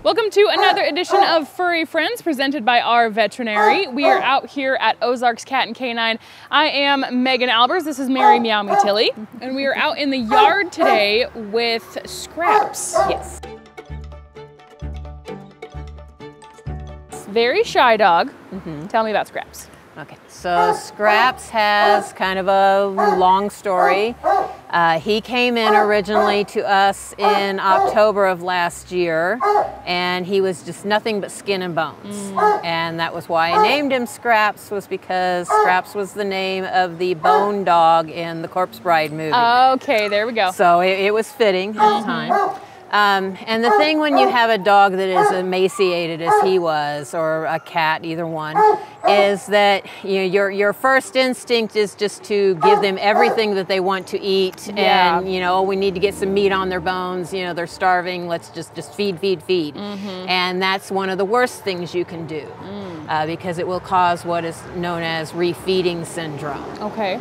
Welcome to another edition of Furry Friends presented by our veterinary. We are out here at Ozarks Cat and Canine. I am Megan Albers, this is Mary Meow Me Tilly, and we are out in the yard today with Scraps. Yes. Very shy dog. Tell me about Scraps. Okay, so Scraps has kind of a long story. He came in originally to us in October of last year, and he was just nothing but skin and bones. And that was why I named him Scraps, was because Scraps was the name of the bone dog in the Corpse Bride movie. Okay, there we go. So it was fitting at the time. And the thing when you have a dog that is emaciated as he was, or a cat, either one, is that your first instinct is just to give them everything that they want to eat. Yeah. And we need to get some meat on their bones. They're starving. Let's just feed, feed, feed. And that's one of the worst things you can do because it will cause what is known as refeeding syndrome. Okay.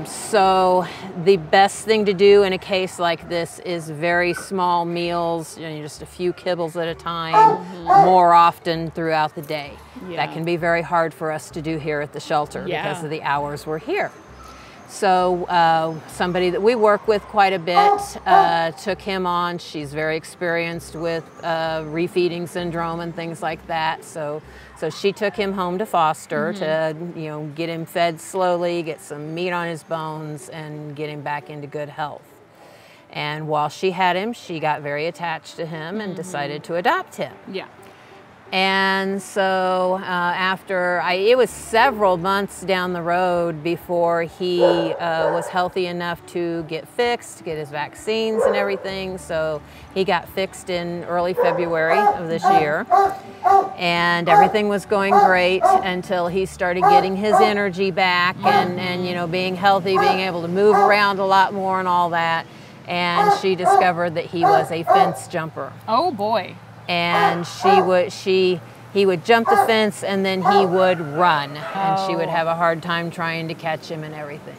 So the best thing to do in a case like this is very small meals, just a few kibbles at a time, more often throughout the day. Yeah. That can be very hard for us to do here at the shelter because of the hours we're here. So somebody that we work with quite a bit took him on. She's very experienced with refeeding syndrome and things like that. So she took him home to foster to get him fed slowly, get some meat on his bones, and get him back into good health. And while she had him, she got very attached to him and decided to adopt him. Yeah. And so it was several months down the road before he was healthy enough to get fixed, get his vaccines and everything. So he got fixed in early February of this year. And everything was going great until he started getting his energy back and being healthy, being able to move around a lot more and all that. And she discovered that he was a fence jumper. Oh boy. And he would jump the fence and then he would run, and she would have a hard time trying to catch him and everything.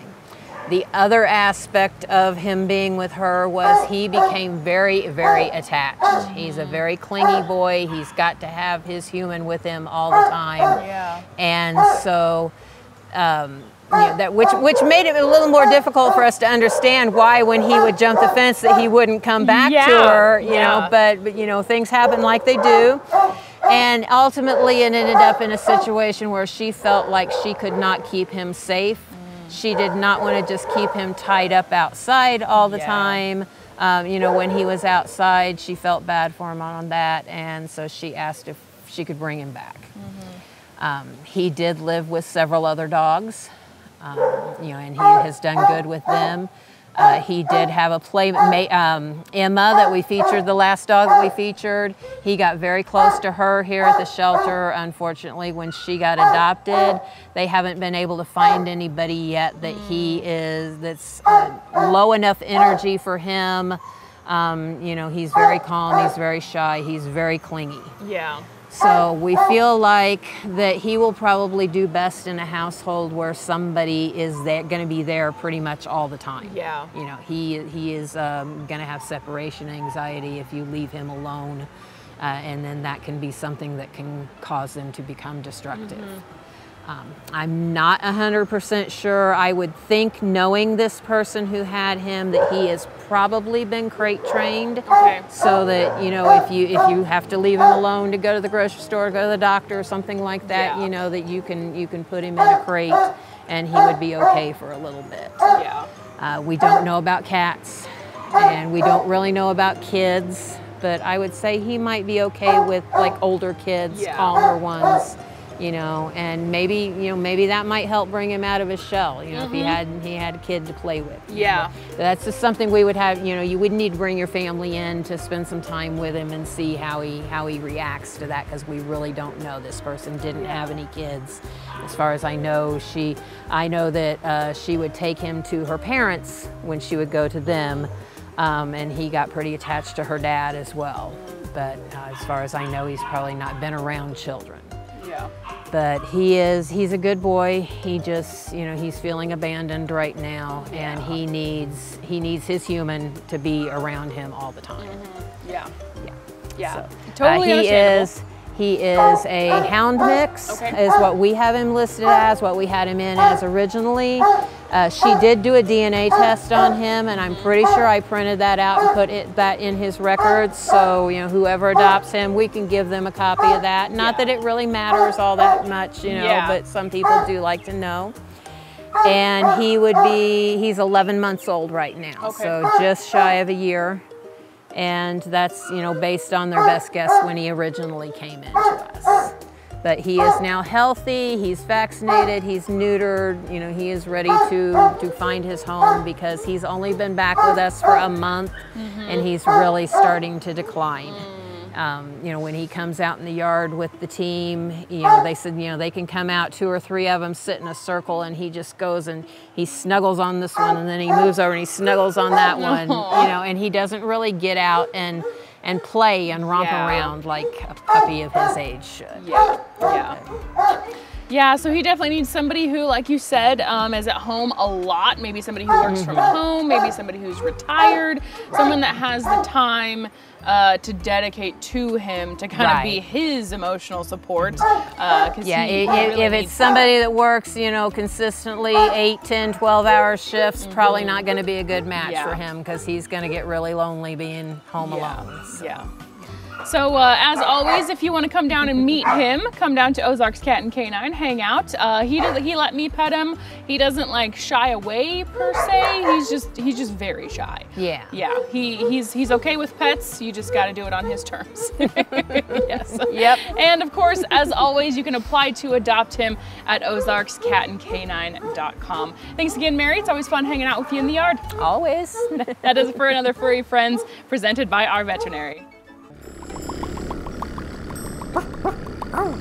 The other aspect of him being with her was he became very, very attached. He's a very clingy boy. He's got to have his human with him all the time. Yeah. And so which made it a little more difficult for us to understand why when he would jump the fence that he wouldn't come back to her, but things happen like they do. And ultimately it ended up in a situation where she felt like she could not keep him safe. She did not want to just keep him tied up outside all the time. When he was outside, she felt bad for him on that, and so she asked if she could bring him back. He did live with several other dogs. And he has done good with them. He did have a playmate, Emma, that we featured, the last dog that we featured. He got very close to her here at the shelter. Unfortunately, when she got adopted, they haven't been able to find anybody yet that that's low enough energy for him. He's very calm, he's very shy, he's very clingy. Yeah. So we feel like that he will probably do best in a household where somebody is going to be there pretty much all the time. Yeah. He is going to have separation anxiety if you leave him alone, and then that can be something that can cause them to become destructive. I'm not 100% sure. I would think, knowing this person who had him, that he has probably been crate trained. Okay. So that if you have to leave him alone to go to the grocery store, go to the doctor, or something like that, that you can put him in a crate and he would be okay for a little bit. Yeah. We don't know about cats, and we don't really know about kids, but I would say he might be okay with like older kids, calmer ones. And maybe that might help bring him out of his shell, if he had a kid to play with. Yeah. That's just something we would have, you would need to bring your family in to spend some time with him and see how he reacts to that, because we really don't know. This person didn't have any kids. As far as I know, I know that she would take him to her parents when she would go to them, and he got pretty attached to her dad as well. But as far as I know, he's probably not been around children. Yeah. But he's a good boy. He just, he's feeling abandoned right now, and he needs his human to be around him all the time. Yeah. Yeah. Yeah, So, totally understandable. He is a hound mix, is what we have him listed as, what we had him in as originally. She did do a DNA test on him, and I'm pretty sure I printed that out and put that in his records. So, you know, whoever adopts him, we can give them a copy of that. Not that it really matters all that much, you know, but some people do like to know. And he's 11 months old right now, so just shy of a year. And that's, you know, based on their best guess when he originally came into us. But he is now healthy, he's vaccinated, he's neutered, you know, he is ready to find his home because he's only been back with us for a month and he's really starting to decline. You know, when he comes out in the yard with the team, you know, they said, you know, they can come out 2 or 3 of them sit in a circle and he just goes and he snuggles on this one and then he moves over and he snuggles on that one, you know, and he doesn't really get out and play and romp around like a puppy of his age should. Yeah, so he definitely needs somebody who, like you said, is at home a lot, maybe somebody who works from home, maybe somebody who's retired, someone that has the time to dedicate to him to kind of be his emotional support. If it's somebody that works, you know, consistently 8, 10, 12-hour shifts, probably not going to be a good match for him because he's going to get really lonely being home alone. So. So as always, if you want to come down and meet him, come down to Ozarks Cat and Canine, hang out. He let me pet him. He doesn't like shy away per se. He's just very shy. Yeah. Yeah. He's okay with pets. You just got to do it on his terms. Yes. Yep. And of course, as always, you can apply to adopt him at OzarksCatandCanine.com. Thanks again, Mary. It's always fun hanging out with you in the yard. Always. That is it for another Furry Friends presented by our veterinary. Oh.